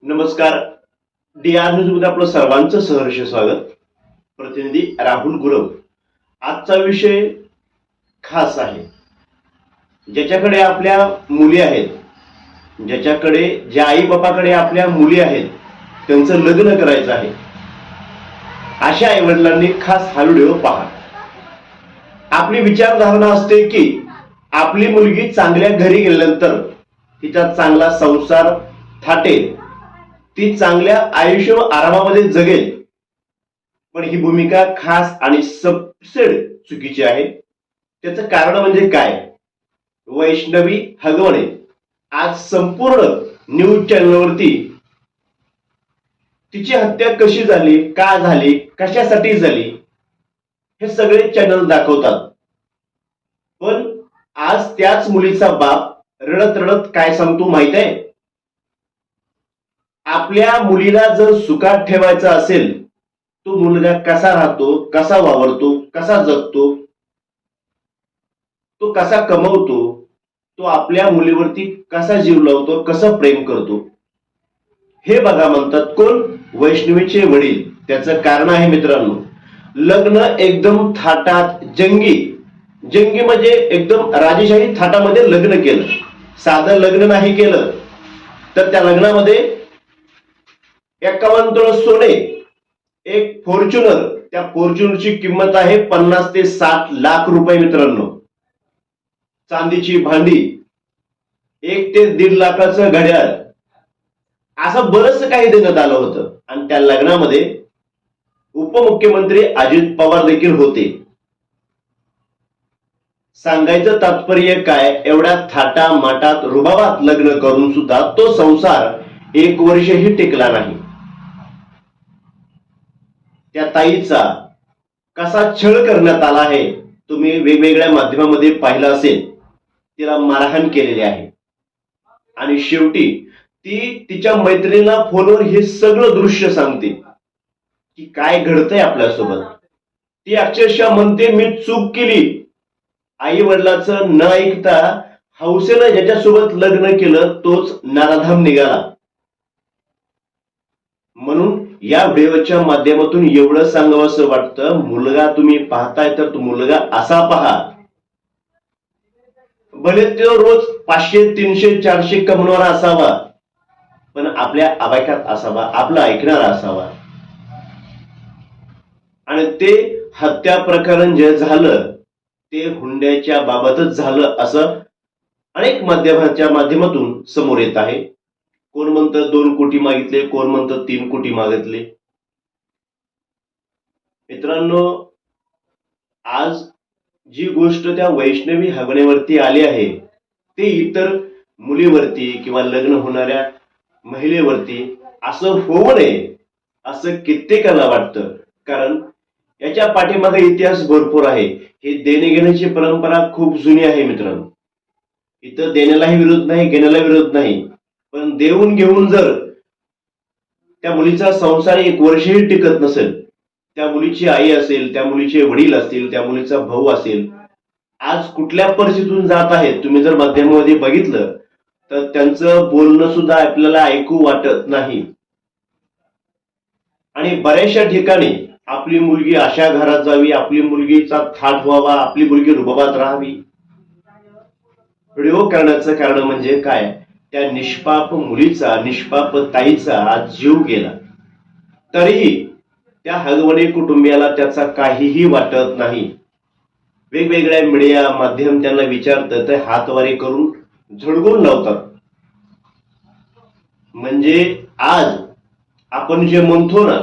नमस्कार. DR news मध्ये आपलं सर्वांचं सहर्ष स्वागत. प्रतिनिधी राहुल गुरव. आजचा विषय खास आहे. ज्याच्याकडे आपल्या मुली आहेत, ज्याच्याकडे ज्या आई बापाकडे आपल्या मुली आहेत, त्यांचं लग्न करायचं आहे, अशा आई वडिलांनी खास हा व्हिडिओ पहा. आपली विचारधारणा असते की आपली मुलगी चांगल्या घरी गेल्यानंतर तिचा चांगला संसार थाटेल, ती चांगल्या आयुष्य व आरामामध्ये जगेल. पण ही भूमिका खास आणि सबसेड चुकीची आहे. त्याचं कारण म्हणजे काय? वैष्णवी हगवणे आज संपूर्ण न्यूज चॅनलवरती तिची हत्या कशी झाली, का झाली, कशासाठी झाली, हे सगळे चॅनल दाखवतात. पण आज त्याच मुलीचा बाप रडत रडत काय सांगतो माहित आहे? आपल्या मुलीला जर सुखात ठेवायचा असेल, तो मुलगा कसा राहतो, कसा वावरतो, कसा जगतो, तो कसा कमवतो, तो आपल्या मुलीवरती कसा जीव लावतो, कसं प्रेम करतो, हे बघा म्हणतात कोण? वैष्णवीचे वडील. त्याचं कारण आहे मित्रांनो, लग्न एकदम थाटात जंगी म्हणजे एकदम राजेशाही थाटामध्ये लग्न केलं. साधं लग्न नाही केलं तर त्या लग्नामध्ये 51 तोळ सोने, एक फॉर्च्युनर, त्या फॉर्च्युनरची किंमत आहे 50 ते 60 लाख रुपये मित्रांनो. चांदीची भांडी, 1 ते 1.5 लाखाचं घड्याळ, असं बरंच काही देण्यात आलं होतं. आणि त्या लग्नामध्ये उपमुख्यमंत्री अजित पवार देखील होते. सांगायचं तात्पर्य काय? एवढ्या थाटा माटात रुबाबात लग्न करून सुद्धा तो संसार 1 वर्षही टिकला नाही. त्या ताईचा कसा छळ करण्यात आला आहे तुम्ही वेगवेगळ्या माध्यमामध्ये पाहिलं असेल. तिला मारहाण केलेली आहे आणि शेवटी ती तिच्या मैत्रिणीला फोनवर हे सगळं दृश्य सांगते की काय घडतंय आपल्यासोबत. ती अक्षरशः म्हणते मी चूक केली. आई वडिलाचं न ऐकता हौसेनं ज्याच्यासोबत लग्न केलं तोच नराधम निघाला. म्हणून या व्हिडिओच्या माध्यमातून एवढं सांगावंसं वाटतं, मुलगा तुम्ही पाहताय तर तो मुलगा असा पहा. भले तो रोज 500, 300, 400 कमवणारा असावा, पण आपल्या आवाक्यात असावा, आपलं ऐकणारा असावा. आणि ते हत्या प्रकरण जे झालं ते हुंड्याच्या बाबतच झालं असं अनेक माध्यमांच्या माध्यमातून समोर येत आहे. कोण म्हणतं 2 कोटी मागितले, कोण म्हणतं 3 कोटी मागितले. मित्रांनो, आज जी गोष्ट त्या वैष्णवी हगवणेवरती आली आहे ते इतर मुलीवरती किंवा लग्न होणाऱ्या महिलेवरती असं होऊ नये असं कित्येकाला वाटतं. कारण याच्या पाठीमागे इतिहास भरपूर आहे. हे देणे घेण्याची परंपरा खूप जुनी आहे मित्रांनो. इथं देण्यालाही विरोध नाही, घेण्याला विरोध नाही, पण देऊन घेऊन जर त्या मुलीचा संसार 1 वर्षही टिकत नसेल, त्या मुलीची आई असेल, त्या मुलीचे वडील असतील, त्या मुलीचा भाऊ असेल, आज कुठल्या परिस्थितीतून जात आहेत तुम्ही जर माध्यमामध्ये बघितलं तर त्यांचं बोलणं सुद्धा आपल्याला ऐकू वाटत नाही. आणि बऱ्याचशा ठिकाणी आपली मुलगी अशा घरात जावी, आपली मुलगीचा थाट व्हावा, आपली मुलगी रुबाबात राहावी. व्हिडिओ करण्याचं कारण म्हणजे काय? त्या निष्पाप मुलीचा, निष्पाप ताईचा आज जीव गेला, तरीही त्या हगवणे कुटुंबियाला त्याचा काहीही वाटत नाही. वेगवेगळ्या मीडिया माध्यम त्यांना विचारतं तर हातवारे करून झडगून लावतात. म्हणजे आज आपण जे म्हणतो ना,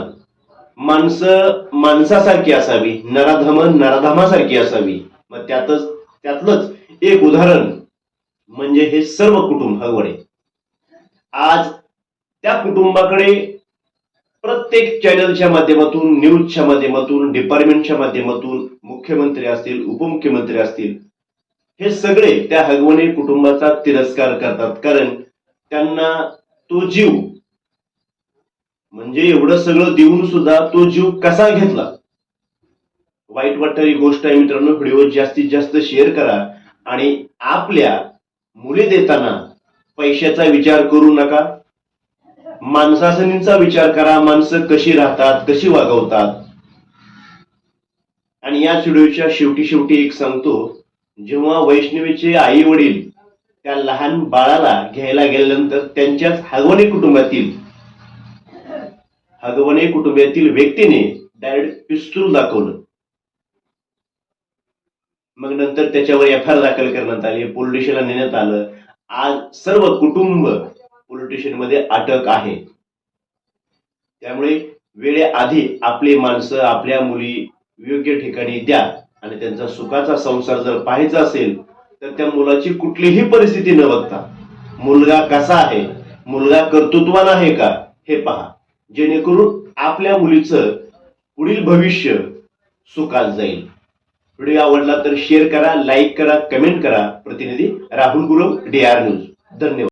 माणसं माणसासारखी असावी, नराधम नराधमासारखी असावी. मग त्यातलंच एक उदाहरण म्हणजे हे सर्व कुटुंब हगवणे. आज त्या कुटुंबाकडे प्रत्येक चॅनलच्या माध्यमातून, न्यूजच्या माध्यमातून, डिपार्टमेंटच्या माध्यमातून मुख्यमंत्री असतील, उपमुख्यमंत्री असतील, हे सगळे त्या हगवणे कुटुंबाचा तिरस्कार करतात. कारण त्यांना तो जीव, म्हणजे एवढं सगळं देऊन सुद्धा तो जीव कसा घेतला. वाईट वाटणारी गोष्ट आहे मित्रांनो. व्हिडिओ जास्तीत जास्त शेअर करा आणि आपल्या मुली देताना पैशाचा विचार करू नका. माणसासनींचा विचार करा, माणसं कशी राहतात, कशी वागवतात. आणि या व्हिडिओच्या शेवटी एक सांगतो, जेव्हा वैष्णवीचे आई वडील त्या लहान बाळाला घ्यायला गेल्यानंतर त्यांच्याच हगवणे कुटुंबातील व्यक्तीने डायरेक्ट पिस्तूल दाखवलं. मग नंतर त्याच्यावर FIR दाखल करण्यात आली, पोलीस स्टेशनला नेण्यात आलं. आज सर्व कुटुंब पोलीस स्टेशनमध्ये अटक आहे. त्यामुळे वेळेआधी आपली माणसं, आपल्या मुली योग्य ठिकाणी द्या. आणि त्यांचा सुखाचा संसार जर पाहायचा असेल तर त्या मुलाची कुठलीही परिस्थिती न बघता मुलगा कसा आहे, मुलगा कर्तृत्वान आहे का, हे पहा, जेणेकरून आपल्या मुलीचं पुढील भविष्य सुखात जाईल. व्हिडिओ आवडला तर शेअर करा, लाईक करा, कमेंट करा. प्रतिनिधी राहुल गुरव, DR न्यूज. धन्यवाद.